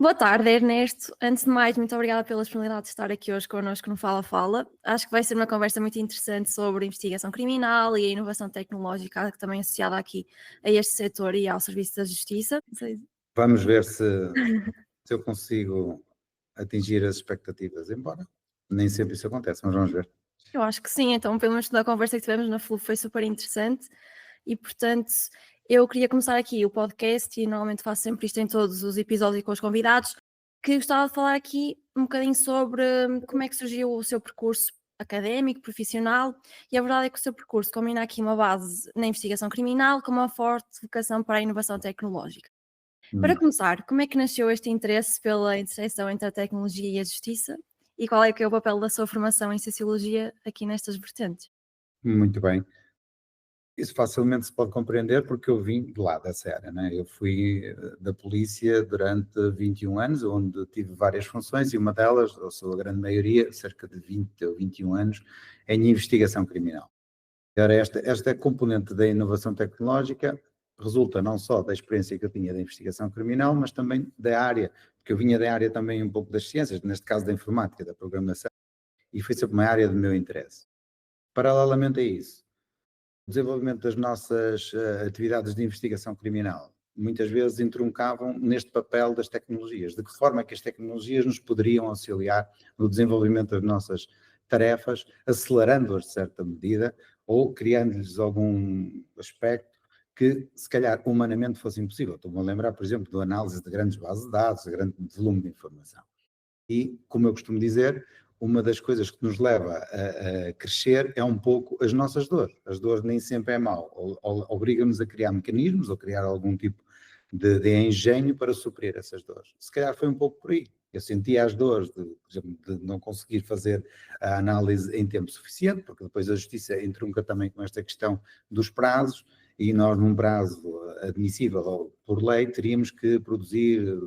Boa tarde, Ernesto. Antes de mais, muito obrigada pela disponibilidade de estar aqui hoje connosco no Fala Fala. Acho que vai ser uma conversa muito interessante sobre investigação criminal e a inovação tecnológica, que também é associada aqui a este setor e ao Serviço da Justiça. Vamos ver se eu consigo atingir as expectativas, embora nem sempre isso acontece, mas vamos ver. Eu acho que sim, então pelo menos na conversa que tivemos na FLU foi super interessante e, portanto, eu queria começar aqui o podcast e normalmente faço sempre isto em todos os episódios com os convidados, que gostava de falar aqui um bocadinho sobre como é que surgiu o seu percurso académico, profissional, e a verdade é que o seu percurso combina aqui uma base na investigação criminal com uma forte vocação para a inovação tecnológica. Para começar, como é que nasceu este interesse pela interseção entre a tecnologia e a justiça? E qual é que é o papel da sua formação em Sociologia aqui nestas vertentes? Muito bem. Isso facilmente se pode compreender porque eu vim de lá dessa área, né? Eu fui da polícia durante 21 anos, onde tive várias funções e uma delas, ou sou a grande maioria, cerca de 20 ou 21 anos, em investigação criminal. Ora, esta componente da inovação tecnológica resulta não só da experiência que eu tinha da investigação criminal, mas também da área, porque eu vinha da área também um pouco das ciências, neste caso da informática, da programação, e foi sempre uma área do meu interesse. Paralelamente a isso, o desenvolvimento das nossas atividades de investigação criminal muitas vezes entruncavam neste papel das tecnologias, de que forma é que as tecnologias nos poderiam auxiliar no desenvolvimento das nossas tarefas, acelerando-as de certa medida, ou criando-lhes algum aspecto que, se calhar, humanamente fosse impossível. Estou-me a lembrar, por exemplo, da análise de grandes bases de dados, de grande volume de informação. E, como eu costumo dizer, uma das coisas que nos leva a crescer é um pouco as nossas dores. As dores nem sempre é mau, obriga-nos a criar mecanismos ou criar algum tipo de engenho para suprir essas dores. Se calhar foi um pouco por aí. Eu sentia as dores, por exemplo, de não conseguir fazer a análise em tempo suficiente, porque depois a justiça entrunca também com esta questão dos prazos, e nós num prazo admissível ou por lei teríamos que produzir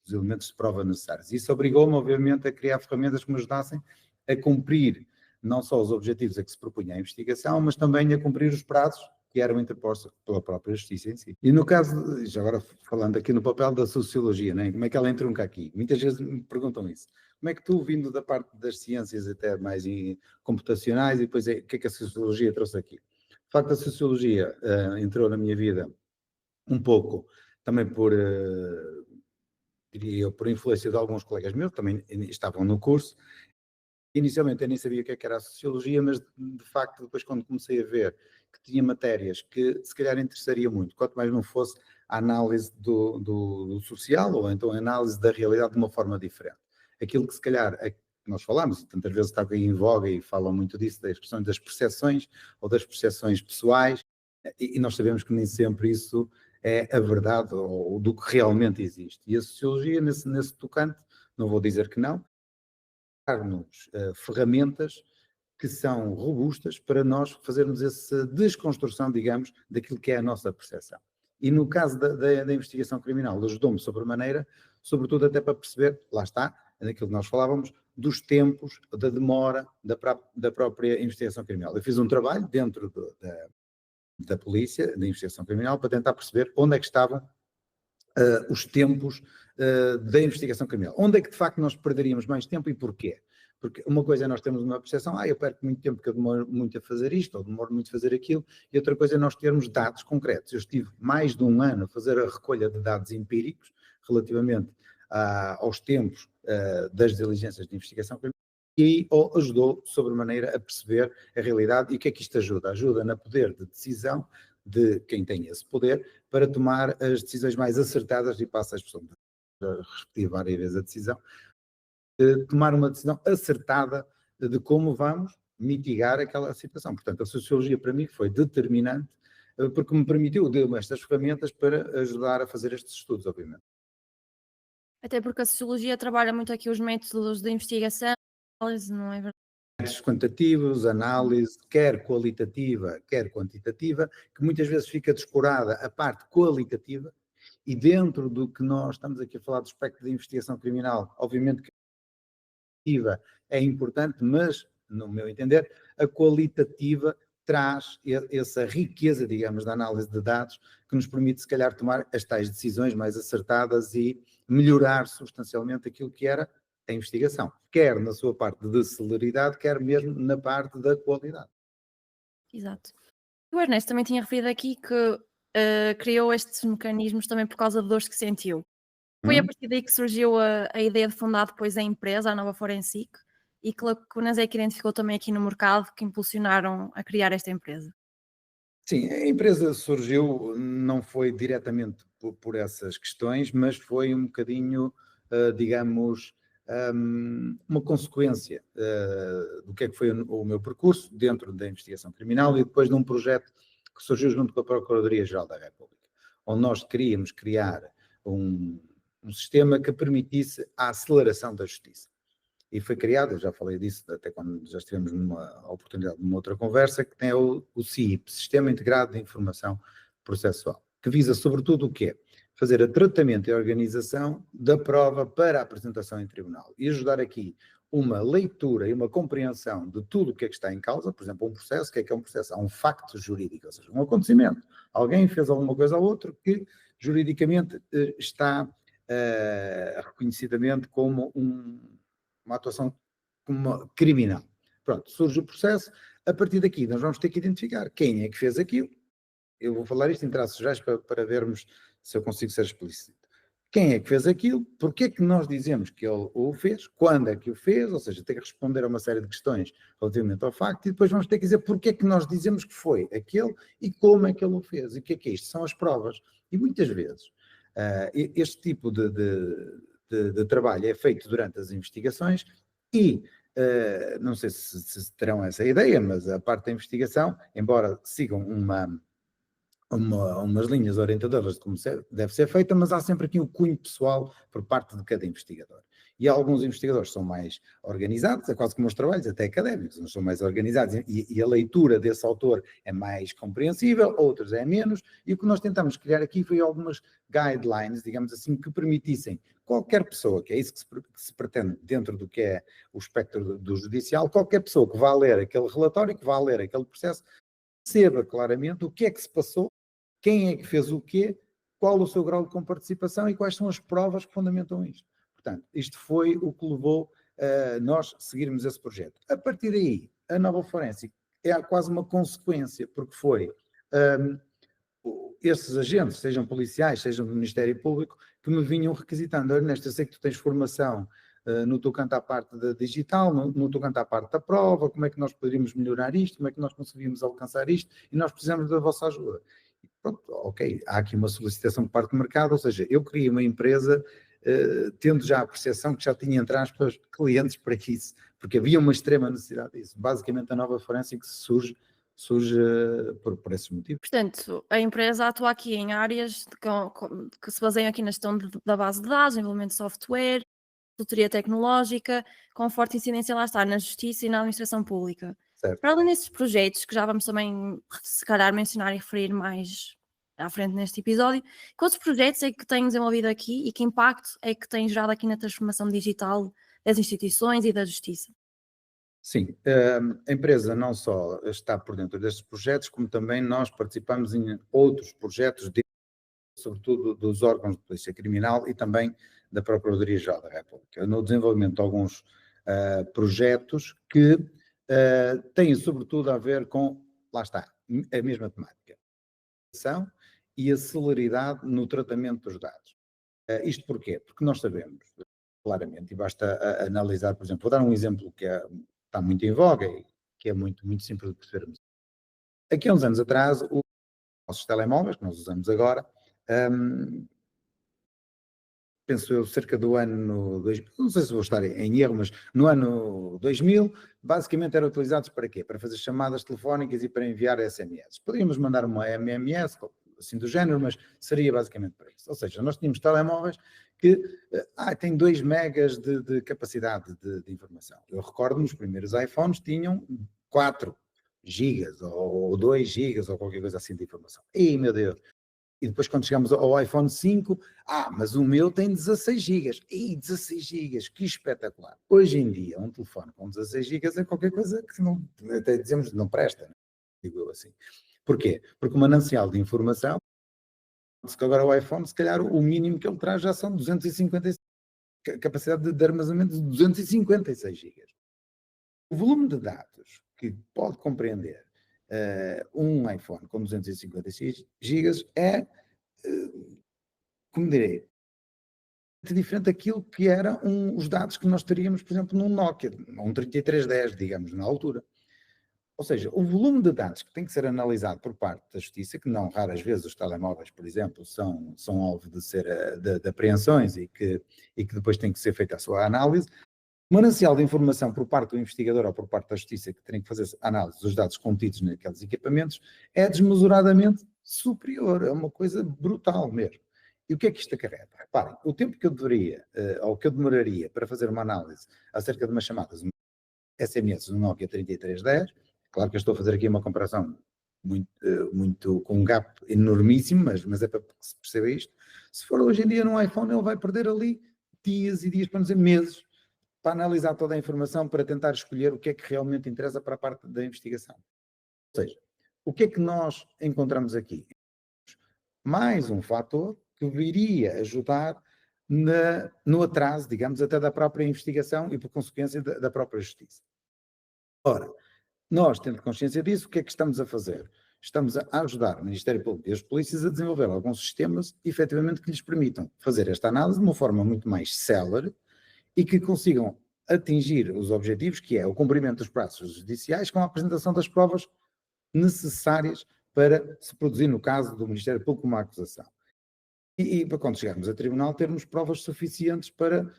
os elementos de prova necessários. Isso obrigou-me, obviamente, a criar ferramentas que me ajudassem a cumprir não só os objetivos a que se propunha a investigação, mas também a cumprir os prazos que eram interpostos pela própria justiça em si. E no caso, já agora falando aqui no papel da sociologia, né? Como é que ela entrunca aqui? Muitas vezes me perguntam isso. Como é que tu, vindo da parte das ciências até mais computacionais, e depois o que é que a sociologia trouxe aqui? De facto, a sociologia entrou na minha vida um pouco também diria eu, por influência de alguns colegas meus, também estavam no curso. Inicialmente eu nem sabia o que era a sociologia, mas de facto depois quando comecei a ver que tinha matérias que se calhar interessaria muito, quanto mais não fosse a análise do social, ou então a análise da realidade de uma forma diferente. Aquilo que se calhar nós falamos, tantas vezes está aí em voga e falam muito disso, das questões das percepções ou das percepções pessoais, e nós sabemos que nem sempre isso é a verdade ou do que realmente existe. E a sociologia, nesse tocante, não vou dizer que não, dar-nos ferramentas que são robustas para nós fazermos essa desconstrução, digamos, daquilo que é a nossa percepção. E no caso da investigação criminal, ajudou-me sobremaneira, sobretudo até para perceber, lá está, naquilo que nós falávamos, dos tempos, da demora da própria investigação criminal. Eu fiz um trabalho dentro da polícia, da investigação criminal, para tentar perceber onde é que estavam os tempos da investigação criminal. Onde é que de facto nós perderíamos mais tempo e porquê? Porque uma coisa é nós termos uma percepção, eu perco muito tempo porque eu demoro muito a fazer isto, ou demoro muito a fazer aquilo, e outra coisa é nós termos dados concretos. Eu estive mais de um ano a fazer a recolha de dados empíricos relativamente aos tempos das diligências de investigação criminal, e aí ajudou sobremaneira a perceber a realidade. E o que é que isto ajuda? Ajuda na poder de decisão de quem tem esse poder para tomar as decisões mais acertadas, e passa a expressão de repetir várias vezes a decisão, tomar uma decisão acertada de como vamos mitigar aquela situação. Portanto, a sociologia para mim foi determinante, porque me permitiu, deu-me estas ferramentas para ajudar a fazer estes estudos, obviamente. Até porque a Sociologia trabalha muito aqui os métodos de investigação, análise, não é verdade? Métodos quantitativos, análise, quer qualitativa, quer quantitativa, que muitas vezes fica descurada a parte qualitativa, e dentro do que nós estamos aqui a falar do aspecto de investigação criminal, obviamente que a qualitativa é importante, mas, no meu entender, a qualitativa traz essa riqueza, digamos, da análise de dados, que nos permite, se calhar, tomar as tais decisões mais acertadas e melhorar substancialmente aquilo que era a investigação, quer na sua parte de celeridade, quer mesmo na parte da qualidade. Exato. O Ernesto também tinha referido aqui que criou estes mecanismos também por causa de dores que sentiu. Foi a Hum? partir daí que surgiu a ideia de fundar depois a empresa, a Nova Forensic, e que lacunas é que identificou também aqui no mercado que impulsionaram a criar esta empresa? Sim, a empresa surgiu, não foi diretamente por essas questões, mas foi um bocadinho, digamos, uma consequência do que é que foi o meu percurso dentro da investigação criminal e depois de um projeto que surgiu junto com a Procuradoria-Geral da República, onde nós queríamos criar um sistema que permitisse a aceleração da justiça. E foi criado, eu já falei disso até quando já estivemos numa oportunidade, numa outra conversa, que tem o SIIP, Sistema Integrado de Informação Processual, que visa sobretudo o quê? Fazer o tratamento e a organização da prova para a apresentação em tribunal e ajudar aqui uma leitura e uma compreensão de tudo o que é que está em causa, por exemplo, um processo, o que é um processo? Há um facto jurídico, ou seja, um acontecimento. Alguém fez alguma coisa ao outro que juridicamente está reconhecidamente como uma atuação como criminal. Pronto, surge o processo, a partir daqui nós vamos ter que identificar quem é que fez aquilo. Eu vou falar isto em traços gerais para vermos se eu consigo ser explícito. Quem é que fez aquilo? Porquê é que nós dizemos que ele o fez? Quando é que o fez? Ou seja, tem que responder a uma série de questões relativamente ao facto e depois vamos ter que dizer porquê é que nós dizemos que foi aquele e como é que ele o fez. E o que é isto? São as provas. E muitas vezes este tipo de trabalho é feito durante as investigações e não sei se terão essa ideia, mas a parte da investigação, embora sigam umas linhas orientadoras de como deve ser feita, mas há sempre aqui o cunho pessoal por parte de cada investigador. E alguns investigadores são mais organizados, é quase como os trabalhos, até académicos, uns são mais organizados e a leitura desse autor é mais compreensível, outros é menos, e o que nós tentamos criar aqui foi algumas guidelines, digamos assim, que permitissem qualquer pessoa, que é isso que se pretende dentro do que é o espectro do judicial, qualquer pessoa que vá ler aquele relatório, que vá ler aquele processo, perceba claramente o que é que se passou, quem é que fez o quê, qual o seu grau de comparticipação e quais são as provas que fundamentam isto. Portanto, isto foi o que levou a nós seguirmos esse projeto. A partir daí, a Nova Forensic é quase uma consequência, porque foi esses agentes, sejam policiais, sejam do Ministério Público, que me vinham requisitando: Ernesto, eu sei que tu tens formação no tocante à parte da digital, no tocante à parte da prova, como é que nós poderíamos melhorar isto, como é que nós conseguiríamos alcançar isto, e nós precisamos da vossa ajuda. E pronto, ok, há aqui uma solicitação por parte do mercado, ou seja, eu criei uma empresa tendo já a percepção que já tinha, entre aspas, clientes para isso, porque havia uma extrema necessidade disso. Basicamente a Nova Forensic surge por esses motivos. Portanto, a empresa atua aqui em áreas que se baseiam aqui na gestão da base de dados, desenvolvimento de software, consultoria tecnológica, com forte incidência lá está, na justiça e na administração pública. Certo. Para além desses projetos, que já vamos também, se calhar, mencionar e referir mais à frente neste episódio, que outros projetos é que têm desenvolvido aqui e que impacto é que têm gerado aqui na transformação digital das instituições e da justiça? Sim, a empresa não só está por dentro destes projetos, como também nós participamos em outros projetos, sobretudo dos órgãos de polícia criminal e também da Procuradoria-Geral da República, no desenvolvimento de alguns projetos que têm sobretudo a ver com, lá está, a mesma temática, e a celeridade no tratamento dos dados. Isto porquê? Porque nós sabemos claramente, e basta analisar, por exemplo, vou dar um exemplo que está muito em voga e que é muito, muito simples de percebermos. Aqui há uns anos atrás, os nossos telemóveis, que nós usamos agora, penso eu, cerca do ano 2000, não sei se vou estar em erro, mas no ano 2000, basicamente eram utilizados para quê? Para fazer chamadas telefónicas e para enviar SMS. Poderíamos mandar uma MMS, assim do género, mas seria basicamente para isso. Ou seja, nós tínhamos telemóveis que têm 2 megas de capacidade de informação. Eu recordo-me, os primeiros iPhones tinham 4 gigas ou 2 gigas ou qualquer coisa assim de informação. E meu Deus! E depois quando chegamos ao iPhone 5, mas o meu tem 16 gigas. E 16 gigas, que espetacular. Hoje em dia, um telefone com 16 gigas é qualquer coisa que não, até dizemos, não presta, né? Digo eu assim. Porquê? Porque o manancial de informação Se que agora o iPhone, se calhar o mínimo que ele traz já são 256, capacidade de armazenamento de 256 GB. O volume de dados que pode compreender um iPhone com 256 GB é, como direi, diferente daquilo que eram os dados que nós teríamos, por exemplo, num Nokia, um 3310, digamos, na altura. Ou seja, o volume de dados que tem que ser analisado por parte da Justiça, que não raras vezes os telemóveis, por exemplo, são alvo de apreensões e que depois tem que ser feita a sua análise, o manancial de informação por parte do investigador ou por parte da Justiça, que tem que fazer análise dos dados contidos naqueles equipamentos, é desmesuradamente superior, é uma coisa brutal mesmo. E o que é que isto acarreta? Reparem, o tempo que eu deveria, ou que eu demoraria para fazer uma análise acerca de umas chamadas SMS no Nokia 3310, claro que eu estou a fazer aqui uma comparação muito com um gap enormíssimo, mas é para que se perceba isto. Se for hoje em dia num iPhone, ele vai perder ali dias e dias, para não dizer meses, para analisar toda a informação, para tentar escolher o que é que realmente interessa para a parte da investigação. Ou seja, o que é que nós encontramos aqui? Mais um fator que viria ajudar no atraso, digamos, até da própria investigação e por consequência da própria justiça. Ora, nós, tendo consciência disso, o que é que estamos a fazer? Estamos a ajudar o Ministério Público e as polícias a desenvolver alguns sistemas, efetivamente, que lhes permitam fazer esta análise de uma forma muito mais célere e que consigam atingir os objetivos, que é o cumprimento dos prazos judiciais com a apresentação das provas necessárias para se produzir, no caso do Ministério Público, uma acusação. E para quando chegarmos a tribunal termos provas suficientes para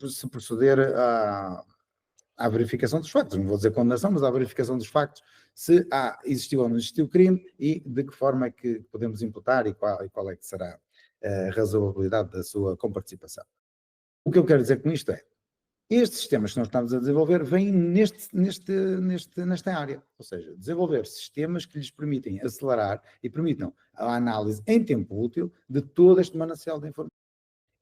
se proceder à verificação dos factos. Não vou dizer condenação, mas à verificação dos factos, se existiu ou não existiu crime e de que forma é que podemos imputar e qual é que será a razoabilidade da sua comparticipação. O que eu quero dizer com isto é, estes sistemas que nós estamos a desenvolver vêm nesta área, ou seja, desenvolver sistemas que lhes permitem acelerar e permitam a análise em tempo útil de todo este manancial de informação.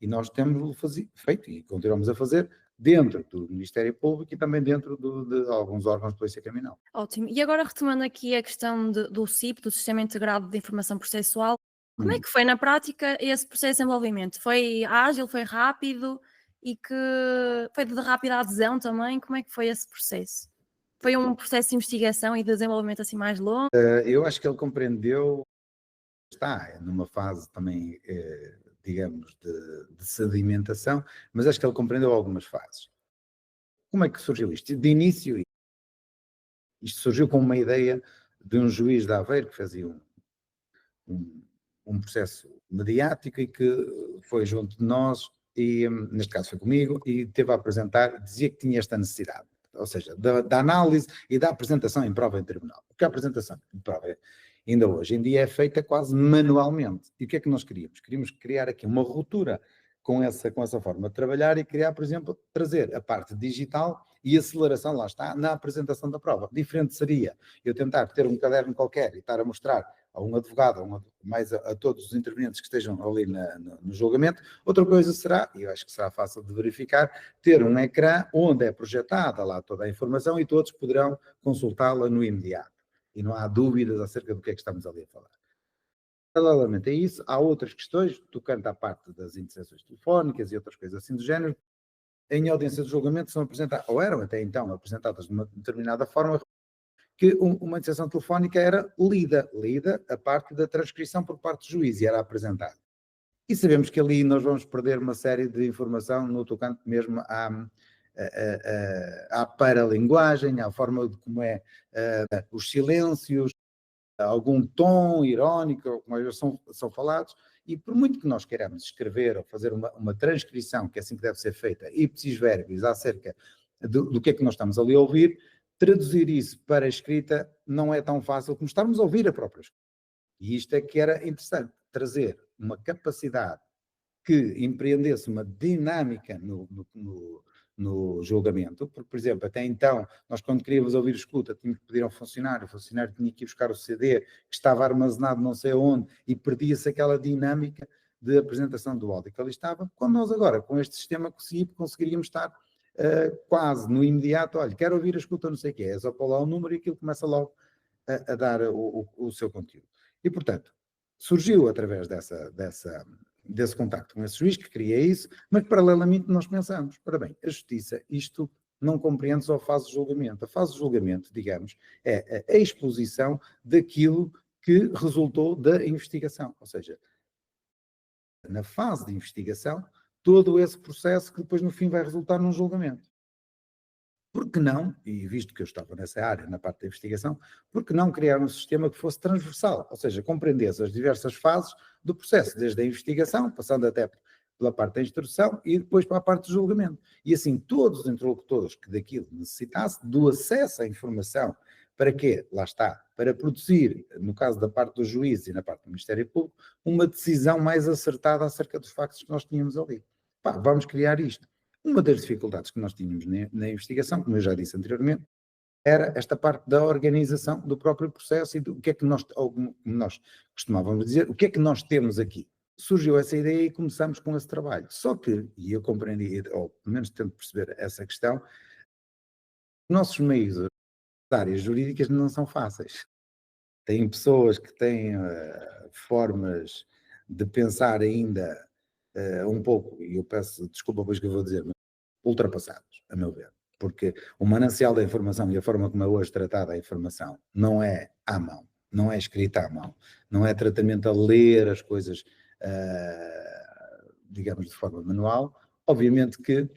E nós temos feito e continuamos a fazer dentro do Ministério Público e também dentro de alguns órgãos de polícia criminal. Ótimo. E agora retomando aqui a questão do SIP, do Sistema Integrado de Informação Processual, como é que foi na prática esse processo de desenvolvimento? Foi ágil, foi rápido e que foi de rápida adesão também? Como é que foi esse processo? Foi um processo de investigação e de desenvolvimento assim mais longo? Eu acho que ele compreendeu, está numa fase também, digamos, de sedimentação, mas acho que ele compreendeu algumas fases. Como é que surgiu isto? De início, isto surgiu com uma ideia de um juiz de Aveiro que fazia um processo mediático e que foi junto de nós, e neste caso foi comigo, e teve a apresentar, dizia que tinha esta necessidade, ou seja, da análise e da apresentação em prova em tribunal. Porque a apresentação em prova ainda hoje em dia é feita quase manualmente. E o que é que nós queríamos? Queríamos criar aqui uma ruptura com essa forma de trabalhar e criar, por exemplo, trazer a parte digital e aceleração, lá está, na apresentação da prova. Diferente seria eu tentar ter um caderno qualquer e estar a mostrar a um advogado, mais a todos os intervenientes que estejam ali no julgamento. Outra coisa será, e eu acho que será fácil de verificar, ter um ecrã onde é projetada lá toda a informação e todos poderão consultá-la no imediato. E não há dúvidas acerca do que é que estamos ali a falar. Paralelamente a isso, há outras questões, tocando à parte das interseções telefónicas e outras coisas assim do género, em audiência de julgamento são apresentadas, ou eram até então apresentadas de uma determinada forma, que uma interseção telefónica era lida a parte da transcrição por parte do juiz e era apresentada. E sabemos que ali nós vamos perder uma série de informação no tocante mesmo à paralinguagem, à forma de como é os silêncios, algum tom irónico, como eles são falados, e por muito que nós queiramos escrever ou fazer uma transcrição, que é assim que deve ser feita, ipsis verbis, acerca do que é que nós estamos ali a ouvir, traduzir isso para a escrita não é tão fácil como estarmos a ouvir a própria escrita. E isto é que era interessante, trazer uma capacidade que empreendesse uma dinâmica no julgamento, porque, por exemplo, até então, nós quando queríamos ouvir escuta, tínhamos que pedir ao funcionário, o funcionário tinha que ir buscar o CD, que estava armazenado não sei onde, e perdia-se aquela dinâmica de apresentação do áudio que ali estava, quando nós agora, com este sistema conseguiríamos estar quase no imediato, olha, quero ouvir a escuta, não sei o quê, é só pôr lá o número e aquilo começa logo a dar o seu conteúdo. E, portanto, Surgiu através desse contacto com esse juiz que queria isso, mas paralelamente nós pensamos, ora bem, a justiça, isto não compreende só a fase de julgamento. A fase de julgamento, digamos, é a exposição daquilo que resultou da investigação, ou seja, na fase de investigação, todo esse processo que depois no fim vai resultar num julgamento. Por que não, e visto que eu estava nessa área, na parte da investigação, por que não criar um sistema que fosse transversal, ou seja, compreendesse as diversas fases do processo, desde a investigação, passando até pela parte da instrução e depois para a parte do julgamento. E assim todos os interlocutores que daquilo necessitassem do acesso à informação, para quê? Lá está, para produzir, no caso da parte do juiz e na parte do Ministério Público, uma decisão mais acertada acerca dos factos que nós tínhamos ali. Pá, vamos criar isto. Uma das dificuldades que nós tínhamos na investigação, como eu já disse anteriormente, era esta parte da organização do próprio processo e do que é que nós, ou como nós costumávamos dizer, o que é que nós temos aqui. Surgiu essa ideia e começamos com esse trabalho. Só que, e eu compreendi, ou pelo menos tento perceber essa questão, nossos meios, as áreas jurídicas não são fáceis. Tem pessoas que têm formas de pensar ainda um pouco, e eu peço desculpa pois que eu vou dizer, mas ultrapassados, a meu ver. Porque o manancial da informação e a forma como é hoje tratada a informação não é à mão, não é escrita à mão, não é tratamento a ler as coisas, digamos, de forma manual. Obviamente que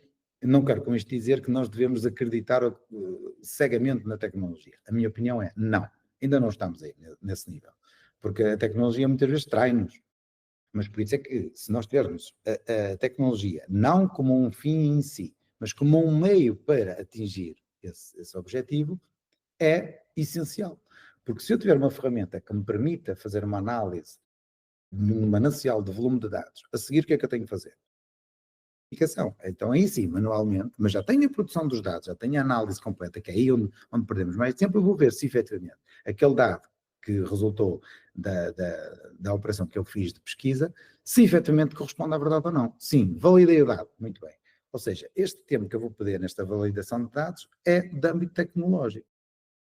não quero com isto dizer que nós devemos acreditar cegamente na tecnologia. A minha opinião é não, ainda não estamos aí nesse nível. Porque a tecnologia muitas vezes trai-nos. Mas por isso é que, se nós tivermos a tecnologia não como um fim em si, mas como um meio para atingir esse objetivo, é essencial. Porque se eu tiver uma ferramenta que me permita fazer uma análise num manancial de volume de dados, a seguir o que é que eu tenho que fazer? Então aí sim, manualmente, mas já tenho a produção dos dados, já tenho a análise completa, que é aí onde perdemos mais tempo, eu vou ver se efetivamente aquele dado que resultou da operação que eu fiz de pesquisa, se efetivamente corresponde à verdade ou não. Sim, validei o dado, muito bem. Ou seja, este tempo que eu vou perder nesta validação de dados é de âmbito tecnológico.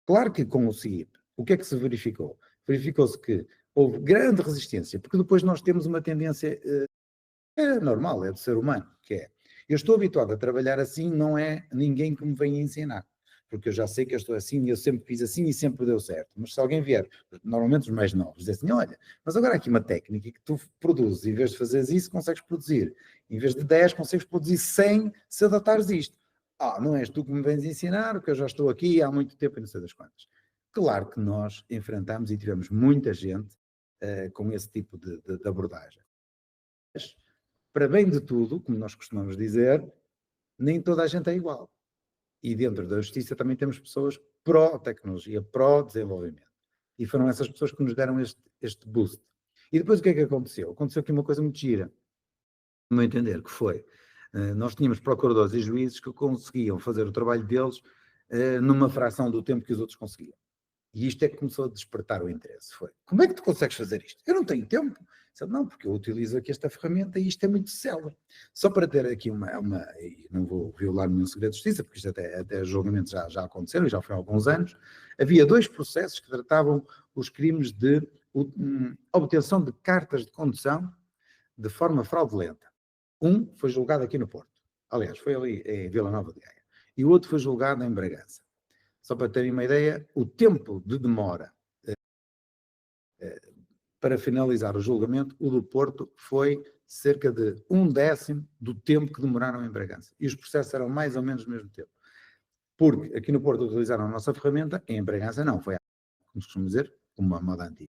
Claro que com o CIP, o que é que se verificou? Verificou-se que houve grande resistência, porque depois nós temos uma tendência normal, é do ser humano, que é, eu estou habituado a trabalhar assim, não é ninguém que me venha ensinar, porque eu já sei que eu estou assim, eu sempre fiz assim e sempre deu certo, mas se alguém vier, normalmente os mais novos, dizer assim, olha, mas agora há aqui uma técnica que tu produzes, em vez de fazeres isso, consegues produzir, em vez de 10, consegues produzir 100 se adaptares isto. Não és tu que me vens ensinar, porque eu já estou aqui há muito tempo e não sei das quantas. Claro que nós enfrentamos e tivemos muita gente com esse tipo de abordagem. Mas, para bem de tudo, como nós costumamos dizer, nem toda a gente é igual. E dentro da justiça também temos pessoas pró-tecnologia, pró-desenvolvimento. E foram essas pessoas que nos deram este boost. E depois o que é que aconteceu? Aconteceu aqui uma coisa muito gira, no meu entender, que foi, nós tínhamos procuradores e juízes que conseguiam fazer o trabalho deles numa fração do tempo que os outros conseguiam. E isto é que começou a despertar o interesse. Foi, como é que tu consegues fazer isto? Eu não tenho tempo. Não, porque eu utilizo aqui esta ferramenta e isto é muito célebre. Só para ter aqui e não vou violar nenhum segredo de justiça, porque isto até julgamentos já aconteceram, já foi há alguns anos, havia 2 processos que tratavam os crimes de obtenção de cartas de condução de forma fraudulenta. Um foi julgado aqui no Porto. Aliás, foi ali em Vila Nova de Gaia. E o outro foi julgado em Bragança. Só para terem uma ideia, o tempo de demora para finalizar o julgamento, o do Porto foi cerca de 1/10 do tempo que demoraram em Bragança. E os processos eram mais ou menos o mesmo tempo. Porque aqui no Porto utilizaram a nossa ferramenta, em Bragança não, foi, como costumamos dizer, uma moda antiga.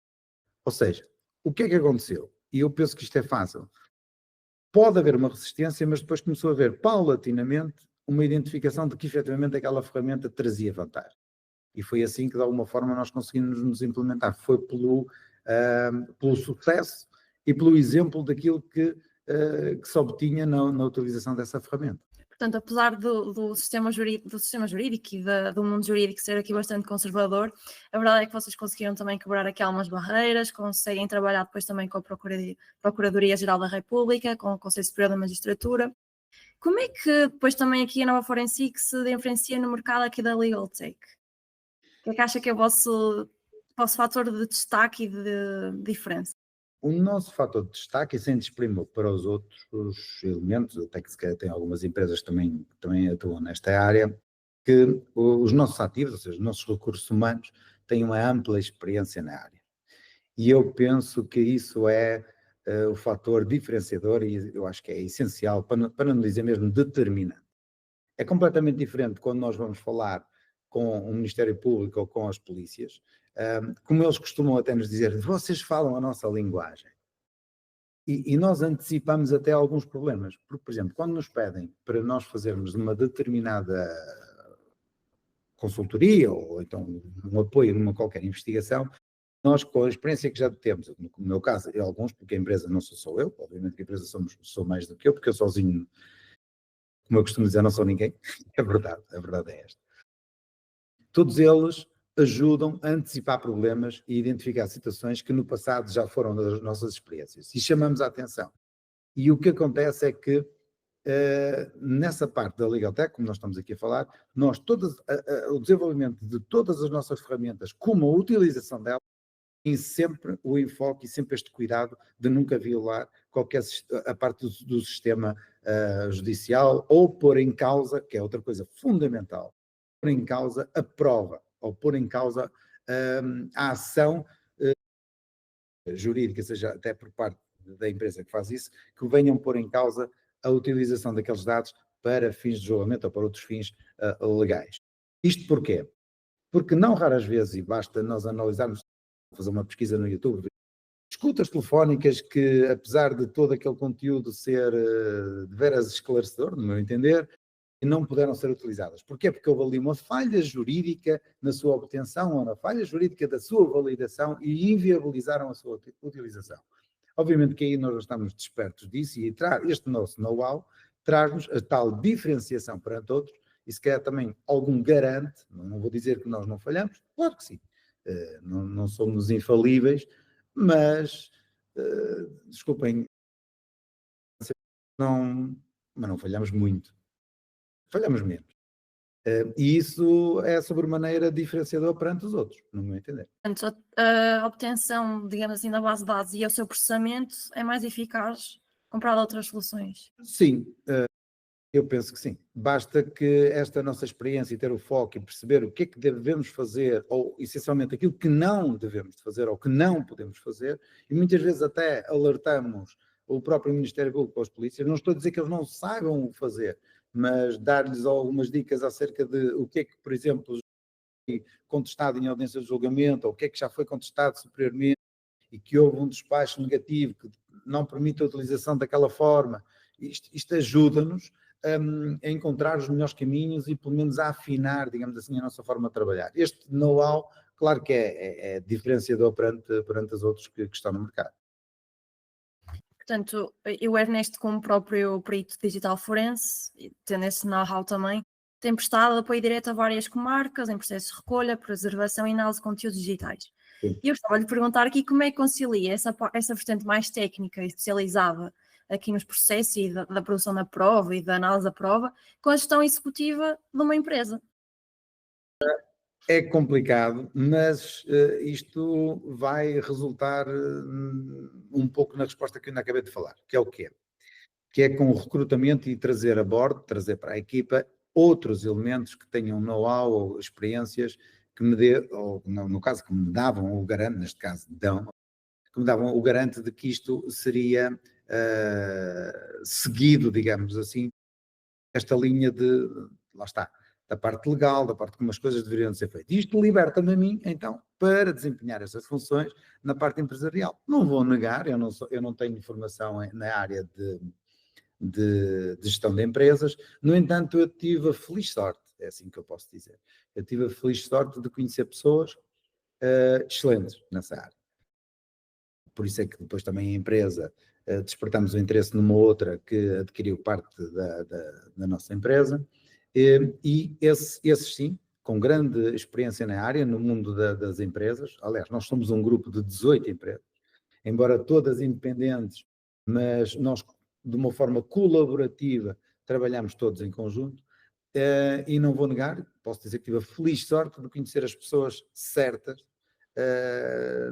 Ou seja, o que é que aconteceu? E eu penso que isto é fácil. Pode haver uma resistência, mas depois começou a haver paulatinamente uma identificação de que efetivamente aquela ferramenta trazia vantagem. E foi assim que de alguma forma nós conseguimos nos implementar. Foi pelo sucesso e pelo exemplo daquilo que se obtinha na utilização dessa ferramenta. Portanto, apesar do sistema jurídico e do mundo jurídico ser aqui bastante conservador, a verdade é que vocês conseguiram também quebrar aqui algumas barreiras, conseguem trabalhar depois também com a Procuradoria-Geral da República, com o Conselho Superior da Magistratura. Como é que depois também aqui a Nova Forensic se diferencia no mercado aqui da Legal Tech? O que é que acha que é o vosso fator de destaque e de diferença? O nosso fator de destaque, e sem desprimor para os outros os elementos, até que se calhar tem algumas empresas que também atuam nesta área, que os nossos ativos, ou seja, os nossos recursos humanos, têm uma ampla experiência na área. E eu penso que isso é o fator diferenciador e eu acho que é essencial, para não dizer mesmo determinante. É completamente diferente quando nós vamos falar com o Ministério Público ou com as polícias, como eles costumam até nos dizer, vocês falam a nossa linguagem. E nós antecipamos até alguns problemas, porque, por exemplo, quando nos pedem para nós fazermos uma determinada consultoria ou então um apoio numa qualquer investigação, nós com a experiência que já temos, no meu caso, e alguns, porque a empresa não sou só eu, obviamente que a empresa sou mais do que eu, porque eu sozinho, como eu costumo dizer, não sou ninguém, a verdade é esta. Todos eles ajudam a antecipar problemas e identificar situações que no passado já foram das nossas experiências e chamamos a atenção. E o que acontece é que nessa parte da Legal Tech, como nós estamos aqui a falar, nós o desenvolvimento de todas as nossas ferramentas, como a utilização delas, tem sempre o enfoque e sempre este cuidado de nunca violar a parte do sistema judicial ou pôr em causa, que é outra coisa fundamental, pôr em causa a prova ou pôr em causa a ação jurídica, seja até por parte da empresa que faz isso, que venham pôr em causa a utilização daqueles dados para fins de julgamento ou para outros fins legais. Isto porquê? Porque não raras vezes, e basta nós analisarmos, fazer uma pesquisa no YouTube, escutas telefónicas que, apesar de todo aquele conteúdo ser de veras esclarecedor, no meu entender, não puderam ser utilizadas. Porquê? Porque houve ali uma falha jurídica na sua obtenção ou na falha jurídica da sua validação e inviabilizaram a sua utilização. Obviamente que aí nós já estamos despertos disso e este nosso know-how traz-nos a tal diferenciação perante outros e se calhar também algum garante, não vou dizer que nós não falhamos, claro que sim, não somos infalíveis, mas, desculpem, mas não falhamos muito, falhamos menos. E isso é sobremaneira diferenciador perante os outros, no meu entender. Portanto, a obtenção, digamos assim, da base de dados e o seu processamento é mais eficaz comparado a outras soluções. Sim, eu penso que sim. Basta que esta nossa experiência e ter o foco e perceber o que é que devemos fazer, ou essencialmente aquilo que não devemos fazer ou que não podemos fazer, e muitas vezes até alertamos o próprio Ministério Público ou as polícias, não estou a dizer que eles não saibam o fazer, mas dar-lhes algumas dicas acerca de o que é que, por exemplo, foi contestado em audiência de julgamento, ou o que é que já foi contestado superiormente, e que houve um despacho negativo que não permite a utilização daquela forma. Isto ajuda-nos a encontrar os melhores caminhos e pelo menos a afinar, digamos assim, a nossa forma de trabalhar. Este know-how, claro que é diferenciador perante os outros que estão no mercado. Portanto, o Ernesto, como próprio perito digital forense, tendo esse know-how também, tem prestado apoio direto a várias comarcas em processos de recolha, preservação e análise de conteúdos digitais. Sim. E eu estava a lhe perguntar aqui como é que concilia essa vertente mais técnica e especializada aqui nos processos e da produção da prova e da análise da prova com a gestão executiva de uma empresa. É complicado, mas isto vai resultar um pouco na resposta que eu ainda acabei de falar, que é o quê? Que é com o recrutamento e trazer a bordo, trazer para a equipa outros elementos que tenham know-how ou experiências que me dê, ou no caso que me davam o garante, neste caso que me davam o garante de que isto seria seguido, digamos assim, esta linha lá está, da parte legal, da parte como as coisas deveriam ser feitas. Isto liberta-me a mim, então, para desempenhar essas funções na parte empresarial. Não vou negar, eu não tenho formação na área de gestão de empresas, no entanto, eu tive a feliz sorte, é assim que eu posso dizer, eu tive a feliz sorte de conhecer pessoas excelentes nessa área. Por isso é que depois também a empresa despertamos o interesse numa outra que adquiriu parte da nossa empresa, e esses sim, com grande experiência na área, no mundo das empresas. Aliás, nós somos um grupo de 18 empresas, embora todas independentes, mas nós, de uma forma colaborativa, trabalhamos todos em conjunto, e não vou negar, posso dizer que tive a feliz sorte de conhecer as pessoas certas